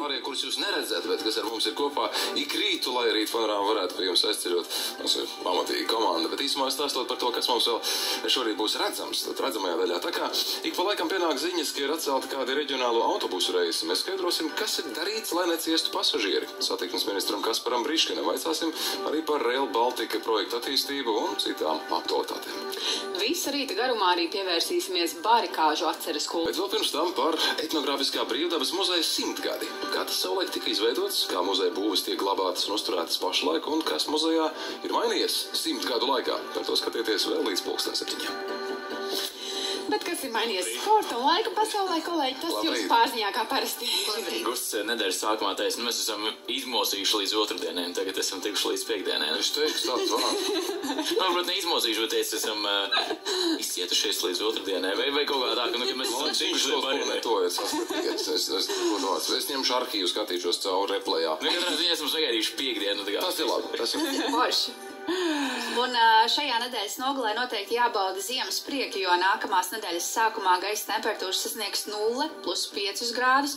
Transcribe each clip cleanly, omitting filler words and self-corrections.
pārējie, kurus jūs neredzat, bet kas ar mums ir kopā ik rītu, lai rīt panorāma varētu pie jums aizceļot. Mums ir pamatīga komanda, bet īsumā stāstot par to, kas mums vēl šorīt būs redzams, tad redzamajā daļā. Tā kā ik pa laikam pienāk ziņas, ka ir atcelti kādi reģionālo autobusu reisi, mēs skaidrosim, kas ir darīts, lai neciestu pasažieri. Satiksmes ministram Kasparam Briškinam vaicāsim arī par Rail Baltica projektu attīstību un citām aktualitātēm. Visa rīta garumā arī pievērsīsimies barikāžu atceres kultu. Bet vēl pirms tam par etnogrāfiskā brīvdabas muzeja 100 gadi. Kā tas savulaik tika izveidots, kā muzeja būvis tiek glabātas un uzturētas pašlaik un kas muzejā ir mainījies 100 gadu laikā. Par to skatieties vēl līdz 7:00. Bet kas ir mainījies sporta un laika pasaulē, kolēģi, tas jums pārziņā kā parasti. Gusts nedēļas sākumā teica, mēs esam izmosījuši līdz otrdieniem, tagad esam tikuši līdz piekdieniem. Es teikšu tāds vārds. Varbūt neizmosījuši, bet teica, esam izcietušies līdz otrdienai, vai kaut kā tā, ka mēs esam tikuši līdz barinai. Es ņemšu arhīvu, skatīšos cauri replejā. Katrā ziņā esam sagaidījuši piekdienu. Tas ir labi. Tas ir Forši. Un šajā nedēļas nogalē noteikti jābauda ziemas prieki, jo nākamās nedēļas sākumā gaisa temperatūras sasniegs 0 plus 5 grādus.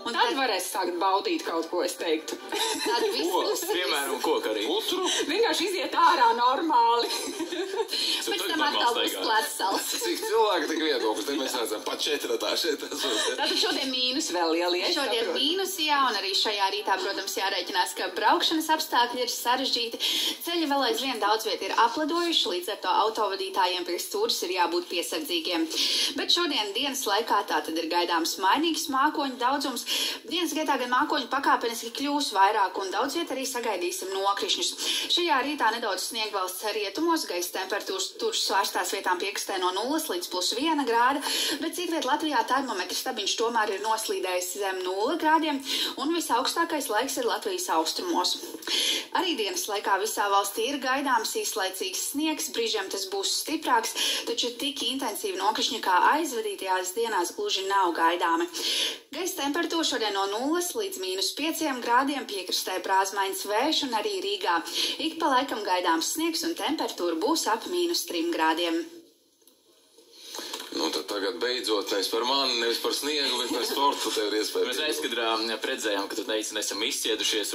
Un tad varēs sākt baudīt kaut ko, es teiktu. Tad viss Piemēram, koku arī. Putru? vienkārši iziet ārā normāli. Pēc tam atkal būs plēts sals. Cik cilvēki tik viedokļi, te mēs redzam pa 4 šeit. Tātad šodien mīnus vēl lielie. Šodien mīnus, jā, un arī šajā rītā, protams, jārēķinās, ka braukšanas apstākļi ir sarežģīti. Ceļi vēl aizvien daudz viet ir apledojuši, līdz ar to autovadītājiem pie stūres ir jābūt piesardzīgiem. Bet šodien dienas laikā tātad ir gaidāms mainīgs mākoņu daudzums. Dienas gaitā gan mākoņu pakāpeniski kļūs vairāk, un daudz viet arī sagaidīsim nokrišņus. Šajā rītā nedaudz sniegvalsts rietumos, gaisa temperatūras tur svārstās vietām piekstē no 0 līdz +1 grāda, bet citviet Latvijā termometra stabiņš tomēr ir noslīdējis zem 0 grādiem, un visaugstākais laiks ir Latvijas austrumos. Arī dienas laikā visā valstī ir gaidāms īslaicīgs sniegs, brīžiem tas būs stiprāks, taču tik intensīvi nokrišņi kā aizvadītajās dienās gluži nav gaidāmi. Gaisa temperatūra šodien no 0 līdz -5 grādiem, piekrastē brāzmaiņas vējš un arī Rīgā. Ik pa laikam gaidāms sniegs un temperatūra būs ap -3 grādiem. Nu, tad tagad beidzot nevis par mani, nevis par sniegu, bet par sportu tev ir iespēja. Mēs aizkadrā redzējām, ka tu teici, nesam izcietušies.